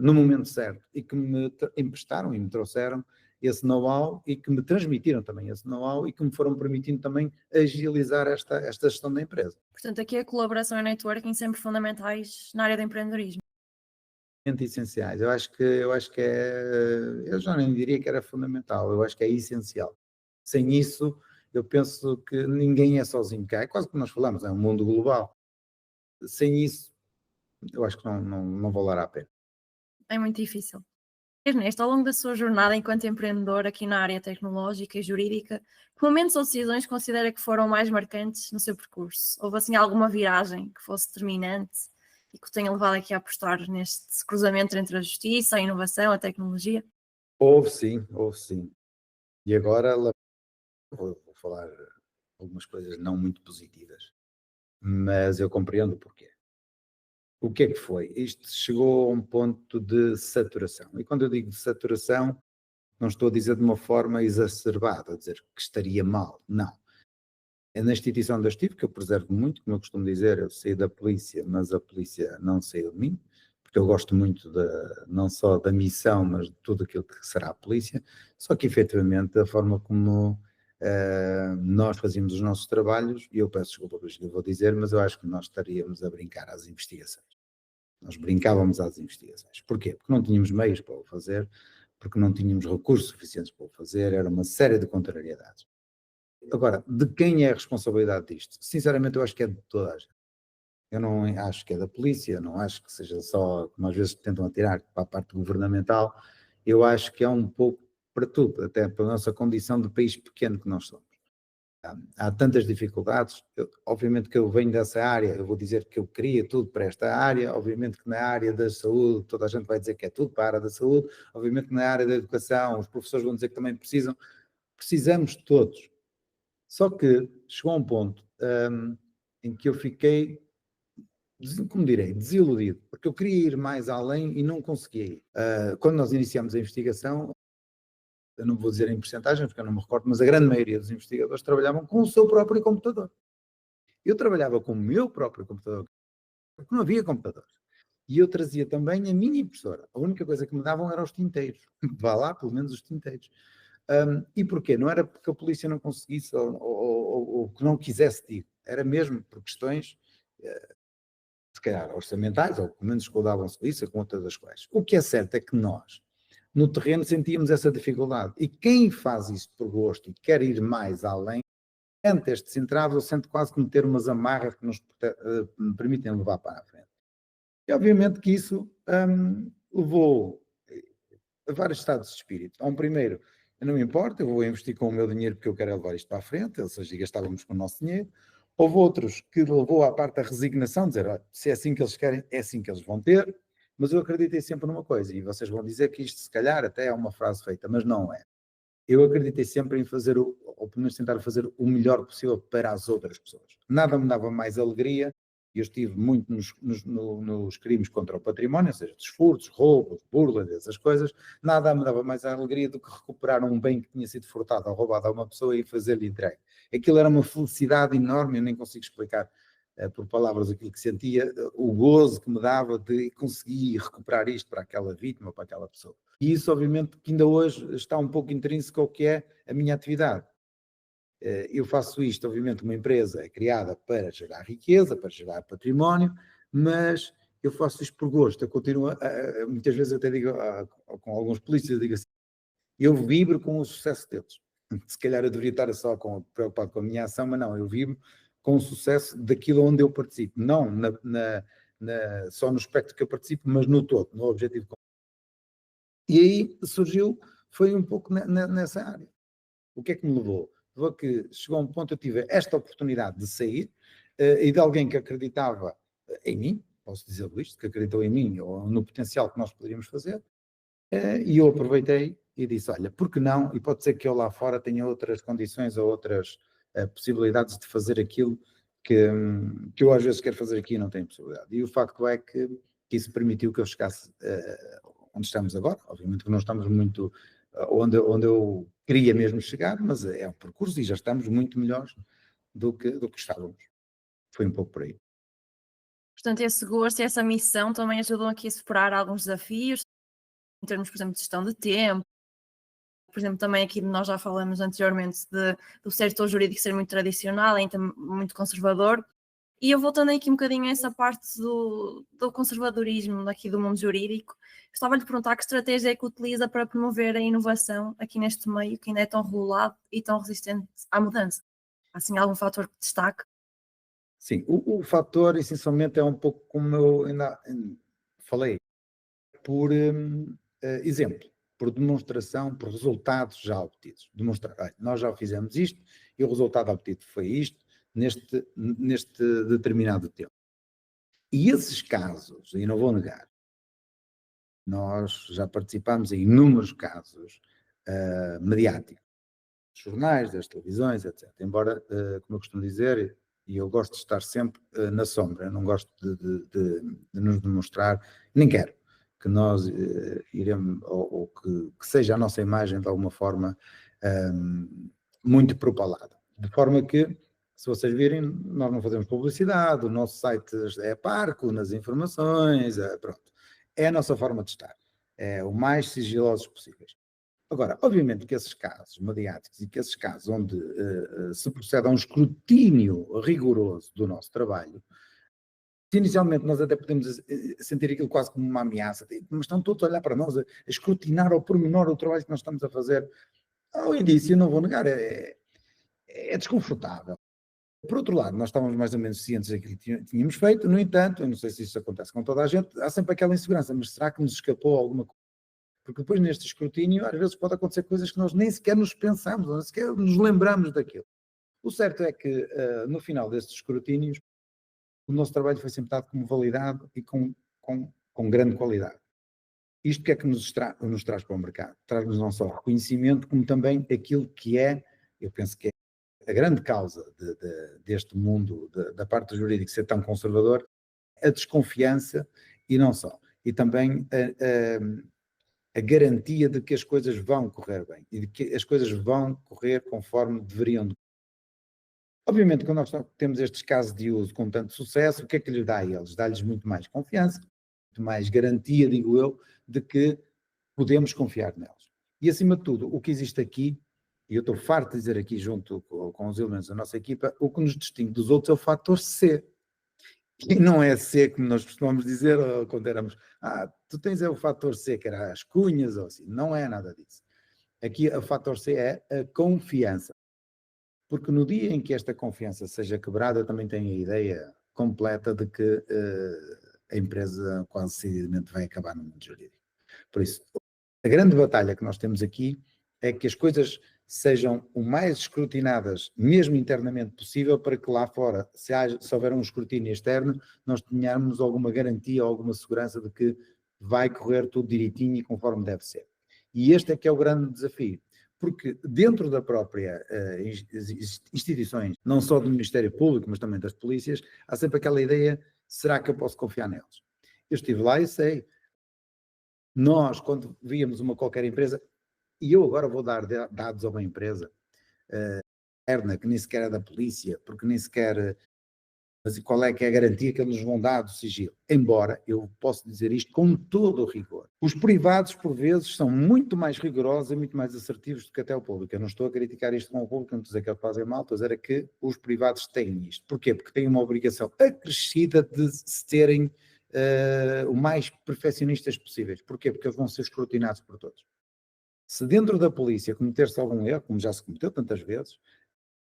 no momento certo e que me emprestaram e me trouxeram esse know-how e que me transmitiram também esse know-how e que me foram permitindo também agilizar esta gestão da empresa. Portanto, aqui a colaboração e networking sempre fundamentais na área do empreendedorismo. Muito essenciais. Eu acho que eu já nem diria que era fundamental, eu acho que é essencial. Sem isso, eu penso que ninguém é sozinho cá. É quase como nós falamos, é um mundo global. Sem isso, eu acho que não valerá a pena. É muito difícil. Ernesto, ao longo da sua jornada enquanto empreendedor aqui na área tecnológica e jurídica, que momentos ou decisões considera que foram mais marcantes no seu percurso? Houve assim alguma viragem que fosse determinante e que o tenha levado aqui a apostar neste cruzamento entre a justiça, a inovação, a tecnologia? Houve sim, houve sim. E agora vou falar algumas coisas não muito positivas, mas eu compreendo o porquê. O que é que foi? Isto chegou a um ponto de saturação. E quando eu digo de saturação, não estou a dizer de uma forma exacerbada, a dizer que estaria mal. Não. É na instituição onde eu estive, que eu preservo muito, como eu costumo dizer, eu saí da polícia, mas a polícia não saiu de mim, porque eu gosto muito não só da missão, mas de tudo aquilo que será a polícia, só que efetivamente a forma como nós fazíamos os nossos trabalhos, e eu peço desculpa por isto que eu vou dizer, mas eu acho que nós estaríamos a brincar às investigações. Nós brincávamos às investigações. Porquê? Porque não tínhamos meios para o fazer, porque não tínhamos recursos suficientes para o fazer, era uma série de contrariedades. Agora, de quem é a responsabilidade disto? Sinceramente, eu acho que é de toda a gente. Eu não acho que é da polícia, não acho que seja só, como às vezes tentam atirar para a parte governamental, eu acho que é um pouco para tudo, até para a nossa condição de país pequeno que nós somos. Há tantas dificuldades, obviamente que eu venho dessa área, eu vou dizer que eu queria tudo para esta área, obviamente que na área da saúde, toda a gente vai dizer que é tudo para a área da saúde, obviamente que na área da educação, os professores vão dizer que também precisamos todos. Só que chegou a um ponto em que eu fiquei, como direi, desiludido, porque eu queria ir mais além e não conseguia ir. Quando nós iniciamos a investigação, eu não vou dizer em percentagem, porque eu não me recordo, mas a grande maioria dos investigadores trabalhavam com o seu próprio computador. Eu trabalhava com o meu próprio computador, porque não havia computadores. E eu trazia também a minha impressora. A única coisa que me davam eram os tinteiros. Vá lá, pelo menos os tinteiros. E porquê? Não era porque a polícia não conseguisse ou que não quisesse, digo. Era mesmo por questões, se calhar, orçamentais, ou pelo menos escudavam-se disso, com outras das quais. O que é certo é que nós, no terreno, sentíamos essa dificuldade. E quem faz isso por gosto e quer ir mais além, sente estes entraves ou sente quase como ter umas amarras que nos permitem levar para a frente. E obviamente que isso levou a vários estados de espírito. Há um primeiro, eu não me importo, eu vou investir com o meu dinheiro porque eu quero levar isto para a frente, ou seja, gastávamos com o nosso dinheiro. Houve outros que levou à parte da resignação, dizer, olha, se é assim que eles querem, é assim que eles vão ter, mas eu acreditei sempre numa coisa, e vocês vão dizer que isto se calhar até é uma frase feita, mas não é. Eu acreditei sempre em fazer, ou pelo menos tentar fazer o melhor possível para as outras pessoas. Nada me dava mais alegria, e eu estive muito nos crimes contra o património, ou seja, dos furtos, roubos, burlas, essas coisas, nada me dava mais alegria do que recuperar um bem que tinha sido furtado ou roubado a uma pessoa e fazer-lhe entregue. Aquilo era uma felicidade enorme, eu nem consigo explicar por palavras aquilo que sentia, o gozo que me dava de conseguir recuperar isto para aquela vítima, para aquela pessoa. E isso, obviamente, que ainda hoje está um pouco intrínseco ao que é a minha atividade. Eu faço isto, obviamente, uma empresa é criada para gerar riqueza, para gerar património, mas eu faço isto por gosto. Eu continuo, muitas vezes até digo, com alguns polícias, eu digo assim, eu vibro com o sucesso deles. Se calhar eu deveria estar só preocupado com a minha ação, mas não, eu vibro com o sucesso daquilo onde eu participo. Não só no aspecto que eu participo, mas no todo, no objetivo. E aí surgiu, foi um pouco nessa área. O que é que me levou? Levou que chegou a um ponto, eu tive esta oportunidade de sair e de alguém que acreditava em mim, posso dizer isto, que acreditou em mim ou no potencial que nós poderíamos fazer, e eu aproveitei e disse, olha, por que não? E pode ser que eu lá fora tenha outras condições ou outras possibilidades de fazer aquilo que eu às vezes quero fazer aqui e não tenho possibilidade. E o facto é que isso permitiu que eu chegasse onde estamos agora. Obviamente que não estamos muito onde eu queria mesmo chegar, mas é um percurso e já estamos muito melhores do que estávamos. Foi um pouco por aí. Portanto, esse gosto e essa missão também ajudam aqui a superar alguns desafios, em termos, por exemplo, de gestão de tempo. Por exemplo, também aqui nós já falamos anteriormente do setor jurídico ser muito tradicional, ainda muito conservador. E eu voltando aqui um bocadinho a essa parte do conservadorismo aqui do mundo jurídico, estava-lhe a perguntar que estratégia é que utiliza para promover a inovação aqui neste meio que ainda é tão regulado e tão resistente à mudança. Há assim algum fator que destaque? Sim, o fator essencialmente é um pouco como eu ainda falei, por exemplo, por demonstração, por resultados já obtidos. Demonstrar, olha, nós já fizemos isto e o resultado obtido foi isto neste determinado tempo. E esses casos, e não vou negar, nós já participamos em inúmeros casos mediáticos, dos jornais, das televisões, etc. Embora, como eu costumo dizer, e eu gosto de estar sempre na sombra, eu não gosto de nos demonstrar, nem quero que nós iremos, ou que seja a nossa imagem de alguma forma muito propalada. De forma que, se vocês virem, nós não fazemos publicidade, o nosso site é parco nas informações, pronto. É a nossa forma de estar. É o mais sigilosos possíveis. Agora, obviamente que esses casos mediáticos e que esses casos onde se procede a um escrutínio rigoroso do nosso trabalho, inicialmente nós até podemos sentir aquilo quase como uma ameaça, mas estão todos a olhar para nós, a escrutinar ao pormenor o trabalho que nós estamos a fazer. Ao início, não vou negar, é desconfortável. Por outro lado, nós estávamos mais ou menos cientes daquilo que tínhamos feito, no entanto, eu não sei se isso acontece com toda a gente, há sempre aquela insegurança, mas será que nos escapou alguma coisa? Porque depois neste escrutínio, às vezes pode acontecer coisas que nós nem sequer nos pensamos, nem sequer nos lembramos daquilo. O certo é que, no final destes escrutínios, o nosso trabalho foi sempre dado como validado e com grande qualidade. Isto que é que nos traz para o mercado? Traz-nos não só reconhecimento, como também aquilo que é, eu penso que é a grande causa deste mundo, da parte jurídica ser tão conservador, a desconfiança e não só. E também a garantia de que as coisas vão correr bem e de que as coisas vão correr conforme deveriam. Obviamente, quando nós temos estes casos de uso com tanto sucesso, o que é que lhes dá a eles? Dá-lhes muito mais confiança, muito mais garantia, digo eu, de que podemos confiar neles. E, acima de tudo, o que existe aqui, e eu estou farto de dizer aqui junto com os elementos da nossa equipa, o que nos distingue dos outros é o fator C. E não é C, como nós costumamos dizer quando éramos, tu tens o fator C, que era as cunhas ou assim. Não é nada disso. Aqui o fator C é a confiança. Porque no dia em que esta confiança seja quebrada, eu também tenho a ideia completa de que a empresa quase decididamente vai acabar no mundo jurídico. Por isso, a grande batalha que nós temos aqui é que as coisas sejam o mais escrutinadas, mesmo internamente possível, para que lá fora, se houver um escrutínio externo, nós tenhamos alguma garantia, alguma segurança de que vai correr tudo direitinho e conforme deve ser. E este é que é o grande desafio, porque dentro da própria instituições, não só do Ministério Público, mas também das polícias, há sempre aquela ideia, será que eu posso confiar neles? Eu estive lá e sei. Nós, quando víamos uma qualquer empresa, e eu agora vou dar dados a uma empresa que nem sequer é da polícia, porque nem sequer, mas qual é que é a garantia que eles nos vão dar do sigilo? Embora eu possa dizer isto com todo o rigor. Os privados, por vezes, são muito mais rigorosos e muito mais assertivos do que até o público. Eu não estou a criticar isto com o público, não estou a dizer que eles fazem mal, estou a dizer é que os privados têm isto. Porquê? Porque têm uma obrigação acrescida de se terem o mais perfeccionistas possíveis. Porquê? Porque eles vão ser escrutinados por todos. Se dentro da polícia cometer-se algum erro, como já se cometeu tantas vezes,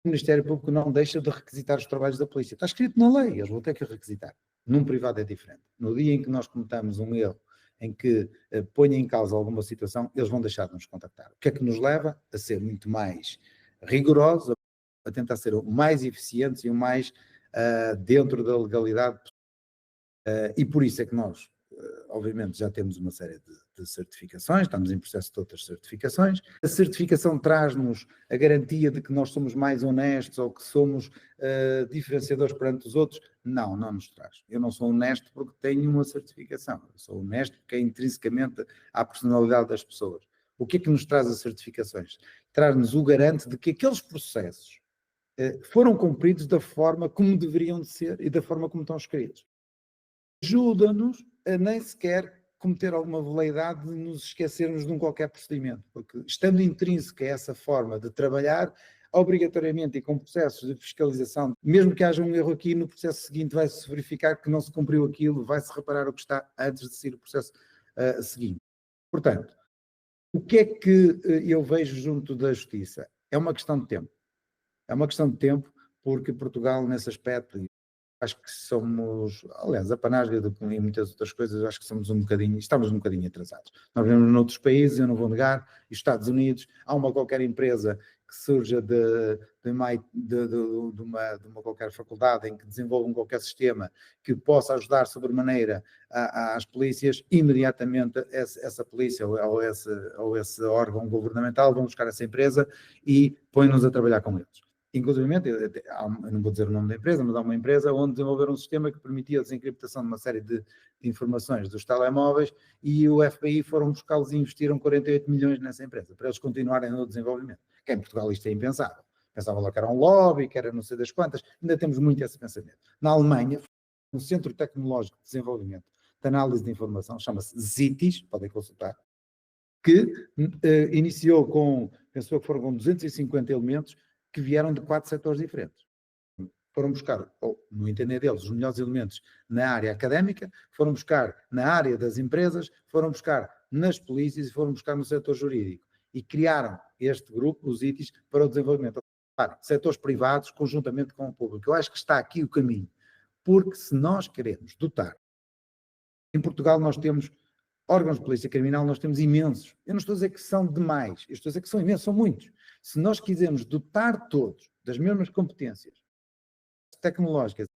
o Ministério Público não deixa de requisitar os trabalhos da polícia. Está escrito na lei, eles vão ter que requisitar. Num privado é diferente. No dia em que nós cometamos um erro, em que ponha em causa alguma situação, eles vão deixar de nos contactar. O que é que nos leva a ser muito mais rigorosos, a tentar ser o mais eficientes e o mais dentro da legalidade. E por isso é que nós, obviamente, já temos uma série de certificações, estamos em processo de outras certificações. A certificação traz-nos a garantia de que nós somos mais honestos ou que somos diferenciadores perante os outros. Não, não nos traz. Eu não sou honesto porque tenho uma certificação. Eu sou honesto porque é intrinsecamente à personalidade das pessoas. O que é que nos traz as certificações? Traz-nos o garante de que aqueles processos foram cumpridos da forma como deveriam de ser e da forma como estão escritos. ajuda-nos a nem sequer cometer alguma veleidade de nos esquecermos de um qualquer procedimento, porque estando intrínseca essa forma de trabalhar, obrigatoriamente e com processos de fiscalização, mesmo que haja um erro aqui, no processo seguinte vai-se verificar que não se cumpriu aquilo, vai-se reparar o que está antes de seguir o processo seguinte. Portanto, o que é que eu vejo junto da justiça? É uma questão de tempo. É uma questão de tempo, porque Portugal, nesse aspecto, acho que somos, aliás, a panagem e muitas outras coisas, acho que estamos um bocadinho atrasados. Nós vemos noutros países, eu não vou negar, Estados Unidos, há uma qualquer empresa que surja de uma qualquer faculdade em que desenvolva um qualquer sistema que possa ajudar sobremaneira às polícias, imediatamente essa polícia ou esse órgão governamental vão buscar essa empresa e põe-nos a trabalhar com eles. Inclusive, eu não vou dizer o nome da empresa, mas há uma empresa onde desenvolveram um sistema que permitia a desencriptação de uma série de informações dos telemóveis e o FBI foram buscá-los e investiram 48 milhões nessa empresa, para eles continuarem no desenvolvimento. Que em Portugal isto é impensável. Pensavam lá que era um lobby, que era não sei das quantas, ainda temos muito esse pensamento. Na Alemanha, um Centro Tecnológico de Desenvolvimento de Análise de Informação, chama-se ZITIS, podem consultar, que iniciou penso que foram com 250 elementos, que vieram de 4 setores diferentes. Foram buscar, no entender deles, os melhores elementos na área académica, foram buscar na área das empresas, foram buscar nas polícias e foram buscar no setor jurídico. E criaram este grupo, os ITIs, para o desenvolvimento. Claro, setores privados, conjuntamente com o público. Eu acho que está aqui o caminho. Porque se nós queremos dotar, em Portugal nós temos órgãos de polícia criminal, nós temos imensos. Eu não estou a dizer que são demais, eu estou a dizer que são imensos, são muitos. Se nós quisermos dotar todos das mesmas competências tecnológicas,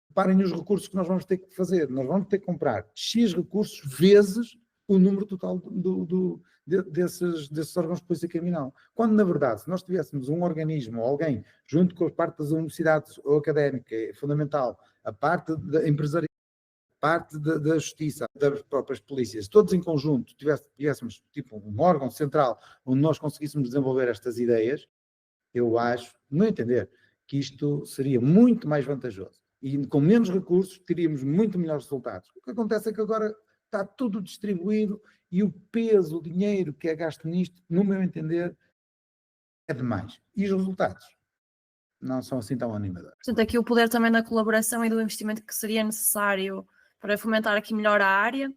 reparem os recursos que nós vamos ter que fazer. Nós vamos ter que comprar X recursos vezes o número total desses órgãos de polícia criminal. Quando, na verdade, se nós tivéssemos um organismo ou alguém, junto com a parte das universidades ou académica, é fundamental, a parte da empresarial, parte da justiça, das próprias polícias, todos em conjunto tivéssemos tipo um órgão central onde nós conseguíssemos desenvolver estas ideias, eu acho, no meu entender, que isto seria muito mais vantajoso. E com menos recursos teríamos muito melhores resultados. O que acontece é que agora está tudo distribuído e o peso, o dinheiro que é gasto nisto, no meu entender, é demais. E os resultados não são assim tão animadores. Portanto, aqui o poder também da colaboração e do investimento que seria necessário para fomentar aqui melhor a área.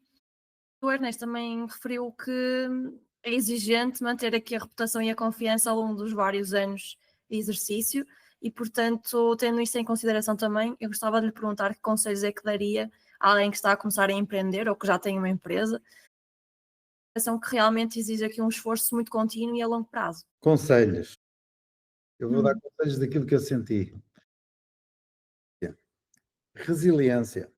O Ernesto também referiu que é exigente manter aqui a reputação e a confiança ao longo dos vários anos de exercício e, portanto, tendo isso em consideração também, eu gostava de lhe perguntar que conselhos é que daria a alguém que está a começar a empreender ou que já tem uma empresa, que realmente exige aqui um esforço muito contínuo e a longo prazo. Conselhos. Eu vou dar conselhos daquilo que eu senti. Resiliência.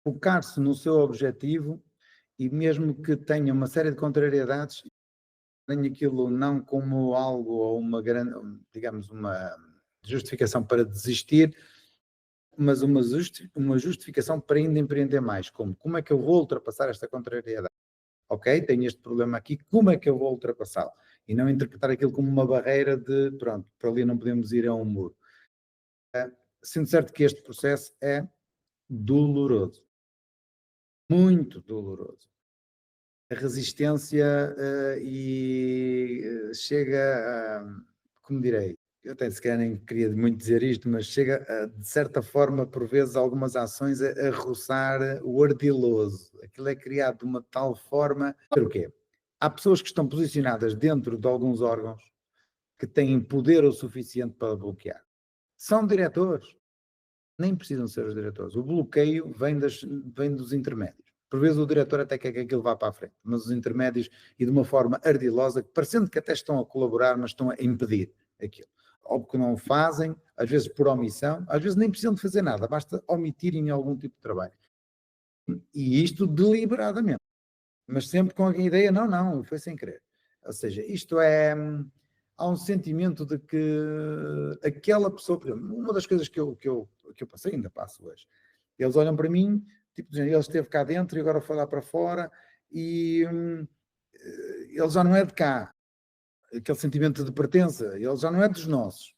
Focar-se no seu objetivo e mesmo que tenha uma série de contrariedades, tenha aquilo não como algo ou uma grande, digamos, uma justificação para desistir, mas uma justificação para ainda empreender mais. Como é que eu vou ultrapassar esta contrariedade? Ok, tenho este problema aqui, como é que eu vou ultrapassá-lo? E não interpretar aquilo como uma barreira de, pronto, para ali não podemos ir a um muro. Sendo certo que este processo é doloroso. Muito doloroso. A resistência chega a, como direi, eu até se calhar nem queria muito dizer isto, mas chega a, de certa forma, por vezes, algumas ações a roçar o ardiloso. Aquilo é criado de uma tal forma. O quê? Há pessoas que estão posicionadas dentro de alguns órgãos que têm poder o suficiente para bloquear. São diretores. Nem precisam ser os diretores. O bloqueio vem dos intermédios. Por vezes o diretor até quer que aquilo vá para a frente, mas os intermédios, e de uma forma ardilosa, parecendo que até estão a colaborar, mas estão a impedir aquilo. Ou porque não o fazem, às vezes por omissão, às vezes nem precisam de fazer nada, basta omitirem algum tipo de trabalho. E isto deliberadamente. Mas sempre com a ideia, não, foi sem querer. Ou seja, isto é... Há um sentimento de que aquela pessoa... Por exemplo, uma das coisas que eu passei, ainda passo hoje, eles olham para mim, tipo, ele esteve cá dentro e agora foi lá para fora e ele já não é de cá. Aquele sentimento de pertença, ele já não é dos nossos.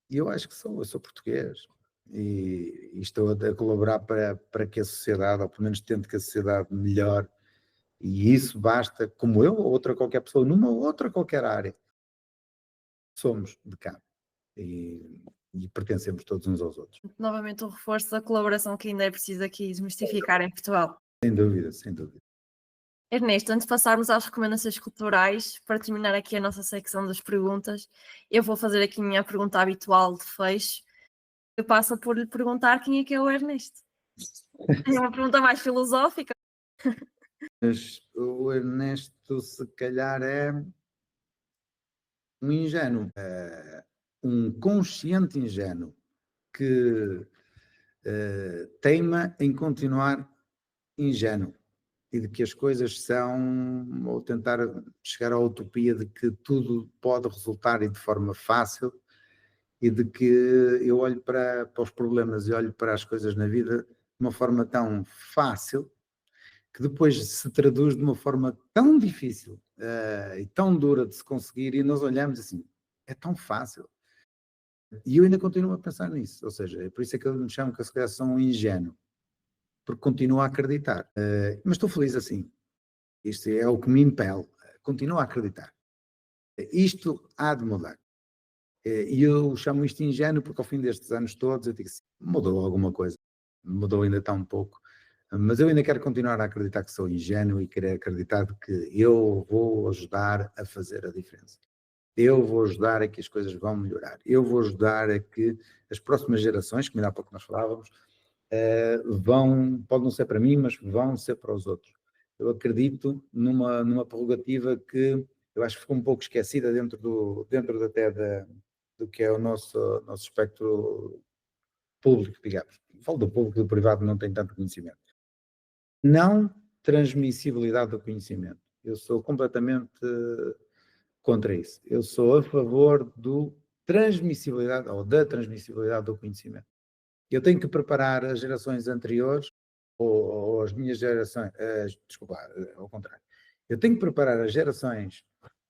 E eu acho que eu sou português. e estou a colaborar para que a sociedade, ou pelo menos tento que a sociedade melhore, e isso basta, como eu ou outra qualquer pessoa, numa outra qualquer área, somos de cá e pertencemos todos uns aos outros. Novamente o reforço da colaboração que ainda é preciso aqui desmistificar em Portugal. Sem dúvida, sem dúvida. Ernesto, antes de passarmos às recomendações culturais, para terminar aqui a nossa secção das perguntas, eu vou fazer aqui a minha pergunta habitual de fecho. Eu passo por lhe perguntar quem é que é o Ernesto. É uma pergunta mais filosófica. Mas o Ernesto, se calhar, é um ingênuo, um consciente ingênuo que teima em continuar ingênuo e de que as coisas são, ou tentar chegar à utopia de que tudo pode resultar e de forma fácil, e de que eu olho para os problemas e olho para as coisas na vida de uma forma tão fácil que depois se traduz de uma forma tão difícil e tão dura de se conseguir, e nós olhamos assim, é tão fácil. E eu ainda continuo a pensar nisso, ou seja, é por isso é que eu me chamo que a calhar sou um ingênuo, porque continuo a acreditar. Mas estou feliz assim. Isto é o que me impele. Continuo a acreditar. Isto há de mudar. E eu chamo isto ingênuo porque ao fim destes anos todos eu digo assim, mudou alguma coisa. Mudou ainda tão um pouco. Mas eu ainda quero continuar a acreditar que sou ingênuo e querer acreditar de que eu vou ajudar a fazer a diferença. Eu vou ajudar a que as coisas vão melhorar. Eu vou ajudar a que as próximas gerações, como ainda há pouco nós falávamos, pode não ser para mim, mas vão ser para os outros. Eu acredito numa prerrogativa que eu acho que ficou um pouco esquecida dentro do que é o nosso espectro público, digamos. Falo do público, do privado não tem tanto conhecimento. Não transmissibilidade do conhecimento. Eu sou completamente contra isso. Eu sou a favor do transmissibilidade ou da transmissibilidade do conhecimento. Eu tenho que preparar as gerações anteriores ou as minhas gerações, desculpa, ao contrário. Eu tenho que preparar as gerações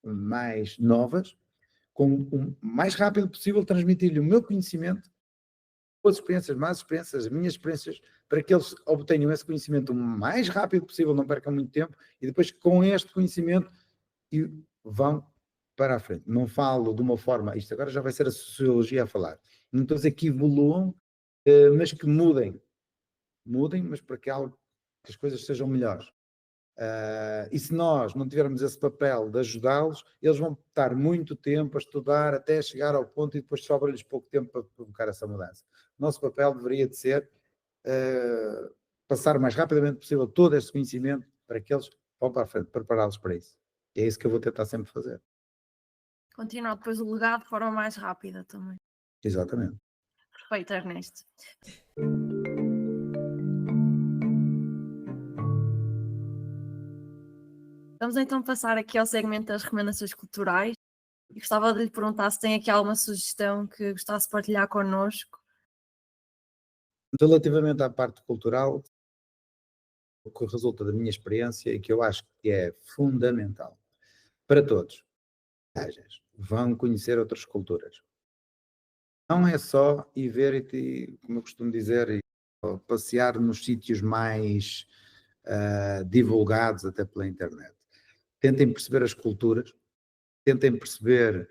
mais novas com o mais rápido possível transmitir-lhe o meu conhecimento, as experiências, más experiências, as minhas experiências, para que eles obtenham esse conhecimento o mais rápido possível, não percam muito tempo, e depois com este conhecimento vão para a frente. Não falo de uma forma, isto agora já vai ser a sociologia a falar, não estou a dizer que evoluam, mas que mudem, mas para que as coisas sejam melhores. E se nós não tivermos esse papel de ajudá-los, eles vão estar muito tempo a estudar até chegar ao ponto e depois sobra-lhes pouco tempo para provocar essa mudança. O nosso papel deveria de ser passar o mais rapidamente possível todo esse conhecimento para que eles vão para a frente, prepará-los para isso. E é isso que eu vou tentar sempre fazer. Continuar depois o legado de forma mais rápida também. Exatamente. Perfeito, Ernesto. Vamos então passar aqui ao segmento das recomendações culturais. E gostava de lhe perguntar se tem aqui alguma sugestão que gostasse de partilhar connosco. Relativamente à parte cultural, o que resulta da minha experiência e que eu acho que é fundamental para todos, vão conhecer outras culturas. Não é só ir ver e, como eu costumo dizer, passear nos sítios mais divulgados até pela internet. Tentem perceber as culturas, tentem perceber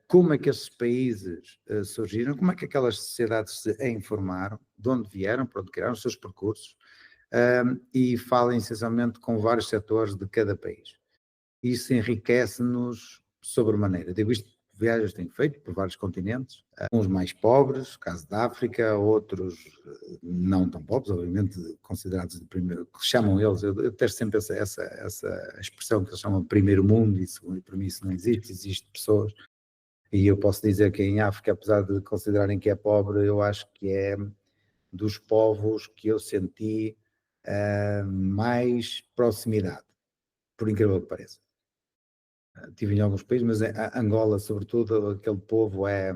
como é que esses países surgiram, como é que aquelas sociedades se informaram, de onde vieram, para onde criaram os seus percursos, e falem essencialmente com vários setores de cada país. Isso enriquece-nos sobremaneira. Digo isto, viagens tenho feito por vários continentes, uns mais pobres, caso da África, outros não tão pobres, obviamente considerados de primeiro, que chamam eles, eu testo sempre essa expressão que eles chamam de primeiro mundo, e para mim isso não existe, existe pessoas, e eu posso dizer que em África, apesar de considerarem que é pobre, eu acho que é dos povos que eu senti mais proximidade, por incrível que pareça. Estive em alguns países, mas a Angola, sobretudo, aquele povo é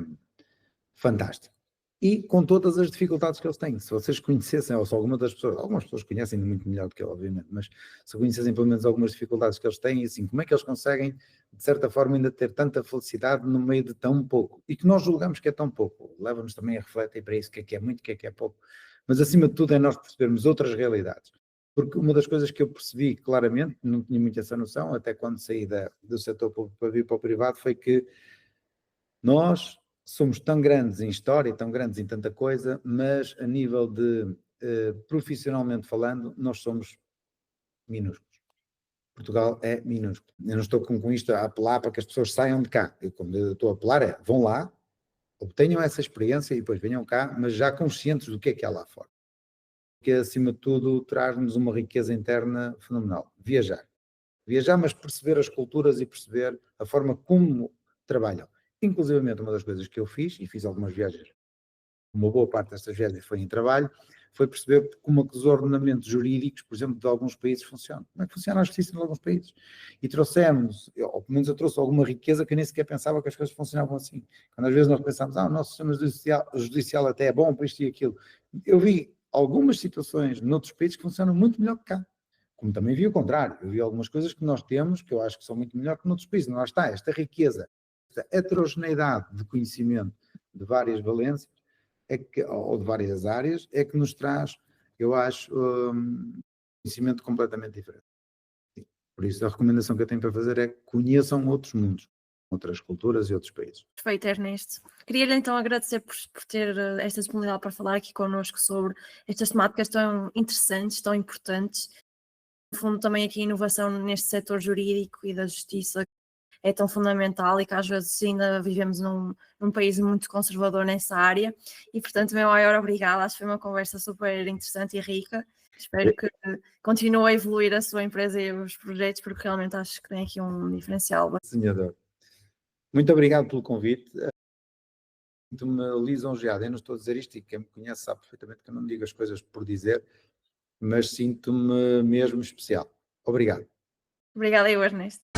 fantástico. e com todas as dificuldades que eles têm. Se vocês conhecessem, ou se algumas pessoas conhecem muito melhor do que eu, obviamente, mas se conhecessem pelo menos algumas dificuldades que eles têm, e assim, como é que eles conseguem, de certa forma, ainda ter tanta felicidade no meio de tão pouco? E que nós julgamos que é tão pouco. Leva-nos também a refletir para isso, o que é muito, o que é pouco. Mas, acima de tudo, é nós percebermos outras realidades. Porque uma das coisas que eu percebi claramente, não tinha muito essa noção, até quando saí do setor público para vir para o privado, foi que nós somos tão grandes em história, tão grandes em tanta coisa, mas a nível de, profissionalmente falando, nós somos minúsculos. Portugal é minúsculo. Eu não estou com isto a apelar para que as pessoas saiam de cá. Quando eu estou a apelar é, vão lá, obtenham essa experiência e depois venham cá, mas já conscientes do que há lá fora. Que acima de tudo traz-nos uma riqueza interna fenomenal. Viajar. Viajar, mas perceber as culturas e perceber a forma como trabalham. Inclusivamente, uma das coisas que eu fiz, e fiz algumas viagens, uma boa parte destas viagens foi em trabalho, foi perceber como é que os ordenamentos jurídicos, por exemplo, de alguns países funcionam. Como é que funciona a justiça de alguns países? E trouxemos, ou pelo menos eu trouxe alguma riqueza que eu nem sequer pensava que as coisas funcionavam assim. Quando às vezes nós pensamos, o nosso sistema judicial até é bom para isto e aquilo. Eu vi algumas situações noutros países que funcionam muito melhor que cá. Como também vi o contrário. Eu vi algumas coisas que nós temos que eu acho que são muito melhor que noutros países. Não lá está, esta riqueza, esta heterogeneidade de conhecimento de várias valências, ou de várias áreas, é que nos traz, eu acho, conhecimento completamente diferente. Por isso, a recomendação que eu tenho para fazer é conheçam outros mundos, outras culturas e outros países. Perfeito, Ernesto. Queria-lhe então agradecer por ter esta disponibilidade para falar aqui connosco sobre estas temáticas tão interessantes, tão importantes. No fundo, também aqui a inovação neste setor jurídico e da justiça é tão fundamental e que às vezes ainda vivemos num país muito conservador nessa área. E, portanto, meu maior obrigado. Acho que foi uma conversa super interessante e rica. Espero que continue a evoluir a sua empresa e os projetos, porque realmente acho que tem aqui um diferencial. Senhor, muito obrigado pelo convite. Sinto-me lisonjeado. Eu não estou a dizer isto e quem me conhece sabe perfeitamente que eu não digo as coisas por dizer, mas sinto-me mesmo especial. Obrigado. Obrigada, eu, Ernesto.